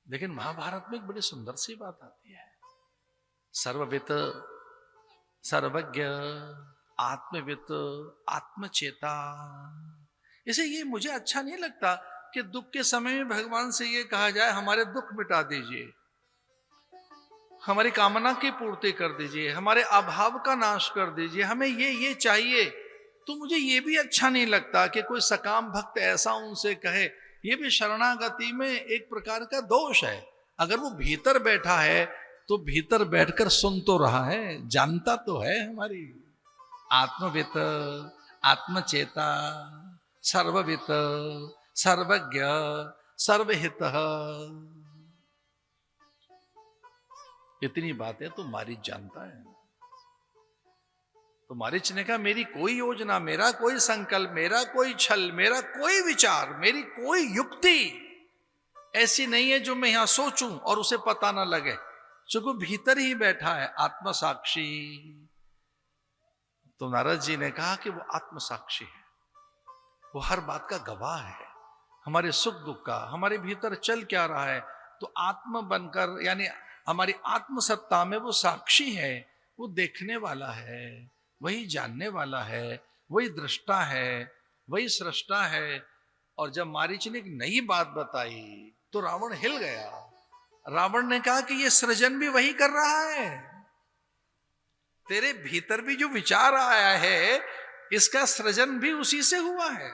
लेकिन महाभारत में एक बड़ी सुंदर सी बात आती है, सर्ववित सर्वज्ञ आत्मवित आत्मचेता। इसे ये मुझे अच्छा नहीं लगता कि दुख के समय में भगवान से ये कहा जाए हमारे दुख मिटा दीजिए, हमारी कामना की पूर्ति कर दीजिए, हमारे अभाव का नाश कर दीजिए, हमें ये चाहिए। तो मुझे ये भी अच्छा नहीं लगता कि कोई सकाम भक्त ऐसा उनसे कहे। ये भी शरणागति में एक प्रकार का दोष है। अगर वो भीतर बैठा है तो भीतर बैठकर सुन तो रहा है, जानता तो है हमारी आत्मवित आत्मचेता सर्ववित सर्वज्ञ सर्वहित। इतनी बातें तो मारीच जानता है। तो मारीच ने कहा मेरी कोई योजना, मेरा कोई संकल्प, मेरा कोई छल, मेरा कोई विचार, मेरी कोई युक्ति ऐसी नहीं है जो मैं यहां सोचूं और उसे पता ना लगे, क्योंकि भीतर ही बैठा है आत्म साक्षी। तो नारद जी ने कहा कि वो आत्म साक्षी है, वो हर बात का गवाह है, हमारे सुख दुख का, हमारे भीतर चल क्या रहा है। तो आत्म बनकर यानी हमारी आत्मसत्ता में वो साक्षी है, वो देखने वाला है, वही जानने वाला है, वही दृष्टा है, वही सृष्टा है। और जब मारीच ने एक नई बात बताई तो रावण हिल गया। रावण ने कहा कि ये सृजन भी वही कर रहा है, तेरे भीतर भी जो विचार आया है इसका सृजन भी उसी से हुआ है।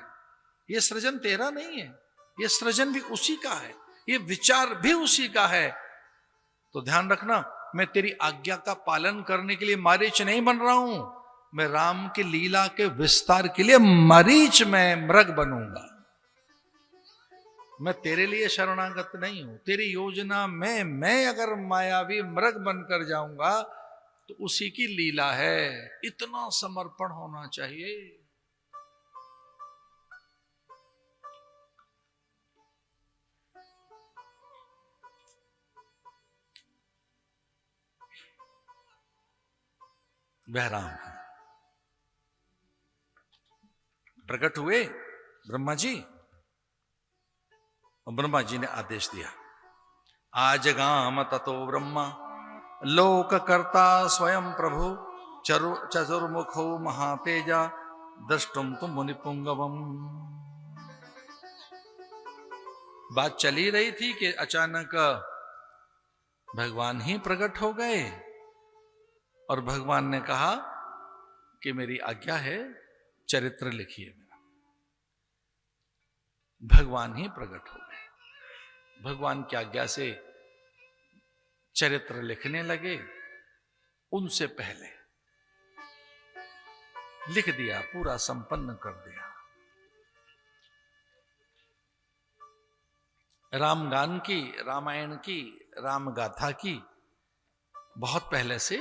ये सृजन तेरा नहीं है, ये सृजन भी उसी का है, ये विचार भी उसी का है। तो ध्यान रखना, मैं तेरी आज्ञा का पालन करने के लिए मारीच नहीं बन रहा हूं, मैं राम की लीला के विस्तार के लिए मरीच में मृग बनूंगा। मैं तेरे लिए शरणागत नहीं हूं, तेरी योजना में मैं अगर मायावी मृग बनकर जाऊंगा तो उसी की लीला है। इतना समर्पण होना चाहिए। वह राम है। प्रकट हुए ब्रह्मा जी, और ब्रह्मा जी ने आदेश दिया, आज गाम ततो ब्रह्मा लोक कर्ता स्वयं प्रभु चतुर्मुखो महातेजा दृष्टुम तुम मुनिपुंगवम। बात चली रही थी कि अचानक भगवान ही प्रकट हो गए और भगवान ने कहा कि मेरी आज्ञा है, चरित्र लिखिए मेरा। भगवान ही प्रकट हो गए, भगवान की आज्ञा से चरित्र लिखने लगे। उनसे पहले लिख दिया, पूरा संपन्न कर दिया। रामगान की, रामायण की, राम गाथा की बहुत पहले से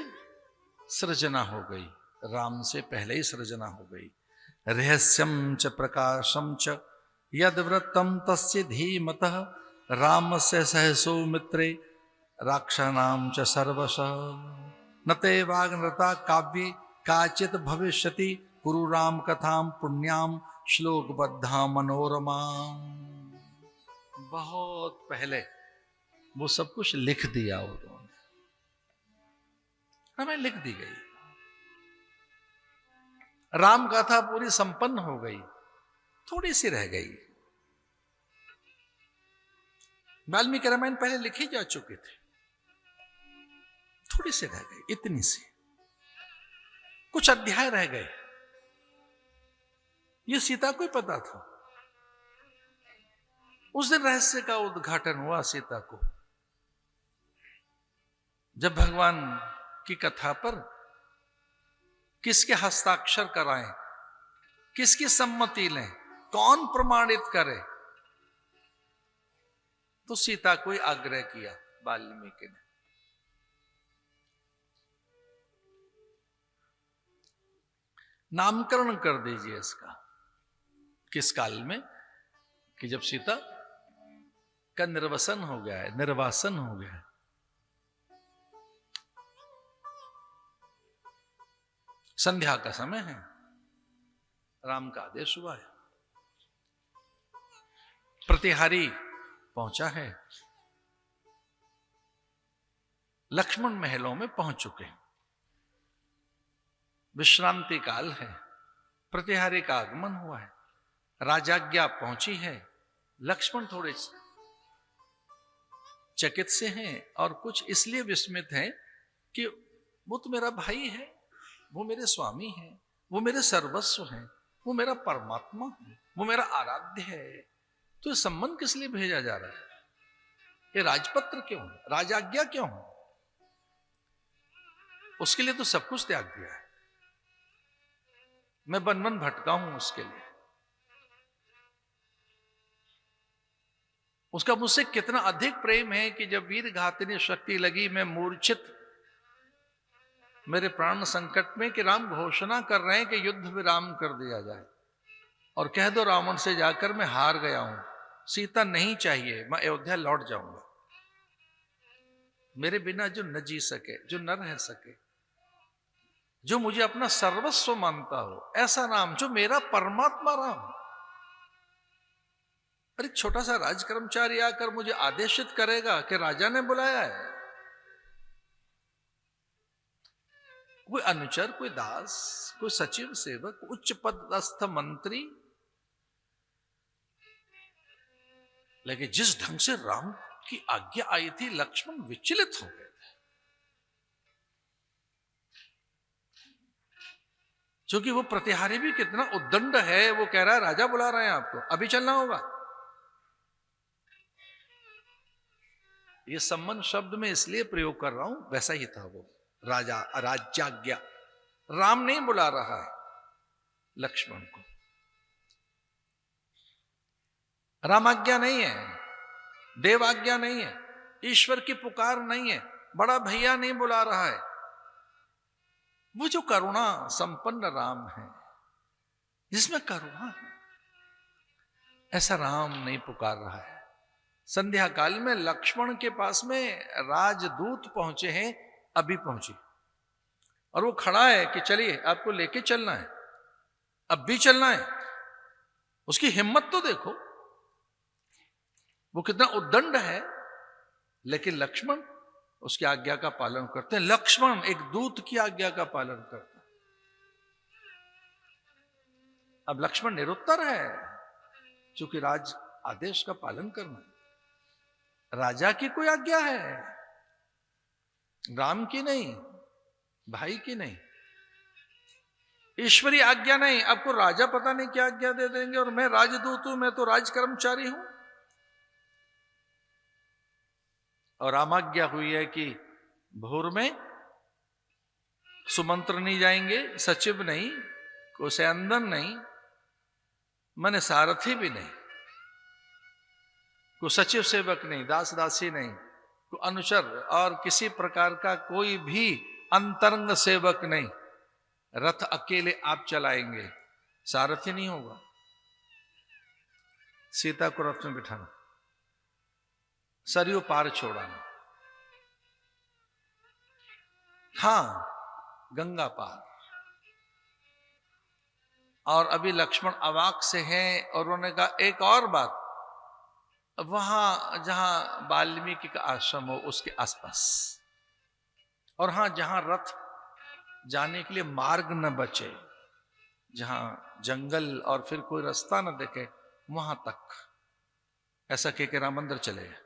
सृजना हो गई, राम से पहले ही सृजना हो गई। रहस्यम च प्रकाशम च यद वृत्तम तस्य धीमतः राम से सहसो मित्रे राक्षसानां च सर्वश नते वाग्नृता काव्ये काचित भविष्यति कुरु राम कथाम पुण्याम श्लोकबद्धा मनोरमा। बहुत पहले वो सब कुछ लिख दिया उन्होंने, हमें लिख दी गई। राम गाथा पूरी संपन्न हो गई, थोड़ी सी रह गई। वाल्मीकि रामायण पहले लिखी जा चुके थे, थोड़ी सी रह गई, इतनी सी, कुछ अध्याय रह गए। ये सीता को ही पता था। उस दिन रहस्य का उद्घाटन हुआ सीता को, जब भगवान की कथा पर किसके हस्ताक्षर कराएं, किसकी सम्मति लें, कौन प्रमाणित करे, तो सीता को ही आग्रह किया वाल्मीकि ने। नामकरण कर दीजिए इसका। किस काल में? कि जब सीता का निर्वसन हो गया है, निर्वासन हो गया है। संध्या का समय है, राम का आदेश हुआ है, प्रतिहारी पहुंचा है, लक्ष्मण महलों में पहुंच चुके हैं। विश्रांति काल है, प्रतिहारी का आगमन हुआ है, राजाज्ञा पहुंची है। लक्ष्मण थोड़े चकित से हैं और कुछ इसलिए विस्मित हैं कि वो तो मेरा भाई है, वो मेरे स्वामी है, वो मेरे सर्वस्व हैं, वो मेरा परमात्मा है, वो मेरा आराध्य है। तो ये संबंध किस लिए भेजा जा रहा है? ये राजपत्र क्यों है? राजाज्ञा क्यों है? उसके लिए तो सब कुछ त्याग दिया है। मैं वन वन भटका हूं उसके लिए। उसका मुझसे कितना अधिक प्रेम है कि जब वीर घातनी शक्ति लगी, मैं मूर्छित, मेरे प्राण संकट में, कि राम घोषणा कर रहे हैं कि युद्ध विराम कर दिया जाए और कह दो रावण से जाकर मैं हार गया हूं, सीता नहीं चाहिए, मैं अयोध्या लौट जाऊंगा। मेरे बिना जो न जी सके, जो न रह सके, जो मुझे अपना सर्वस्व मानता हो, ऐसा राम जो मेरा परमात्मा राम। अरे छोटा सा राज कर्मचारी आकर मुझे आदेशित करेगा कि राजा ने बुलाया है। कोई अनुचर, कोई दास, कोई सचिव, सेवक, उच्च पदस्थ मंत्री, लेकिन जिस ढंग से राम की आज्ञा आई थी, लक्ष्मण विचलित हो गए थे। क्योंकि वो प्रतिहारी भी कितना उद्दंड है, वो कह रहा है राजा बुला रहे हैं आपको, अभी चलना होगा। ये संबंध शब्द में इसलिए प्रयोग कर रहा हूं, वैसा ही था वो राजा, राज्याज्ञा। राम नहीं बुला रहा है लक्ष्मण को, रामाज्ञा नहीं है, देवाज्ञा नहीं है, ईश्वर की पुकार नहीं है, बड़ा भैया नहीं बुला रहा है। वो जो करुणा संपन्न राम है, जिसमें करुणा है, ऐसा राम नहीं पुकार रहा है। संध्या काल में लक्ष्मण के पास में राजदूत पहुंचे हैं, अभी पहुंचे, और वो खड़ा है कि चलिए आपको लेके चलना है, अब भी चलना है। उसकी हिम्मत तो देखो, वो कितना उद्दंड है, लेकिन लक्ष्मण उसकी आज्ञा का पालन करते हैं। लक्ष्मण एक दूत की आज्ञा का पालन करता है। अब लक्ष्मण निरुत्तर है, क्योंकि राज आदेश का पालन करना है। राजा की कोई आज्ञा है, राम की नहीं, भाई की नहीं, ईश्वरी आज्ञा नहीं। आपको राजा पता नहीं क्या आज्ञा दे देंगे, और मैं राजदूत हूं, मैं तो राज कर्मचारी हूं। और रामाज्ञा हुई है कि भोर में सुमंत्र नहीं जाएंगे, सचिव नहीं, कोई सैंदन नहीं, माने सारथी भी नहीं, कोई सचिव सेवक नहीं, दास दासी नहीं, कोई अनुचर और किसी प्रकार का कोई भी अंतरंग सेवक नहीं। रथ अकेले आप चलाएंगे, सारथी नहीं होगा। सीता को रथ में बिठाना, सरयू पार छोड़ाना, हां गंगा पार। और अभी लक्ष्मण अवाक से हैं, और उन्होंने कहा एक और बात, वहां जहां वाल्मीकि का आश्रम हो उसके आसपास, और हां जहां रथ जाने के लिए मार्ग न बचे, जहां जंगल और फिर कोई रास्ता न दिखे, वहां तक, ऐसा कह के राम अंदर चले गए।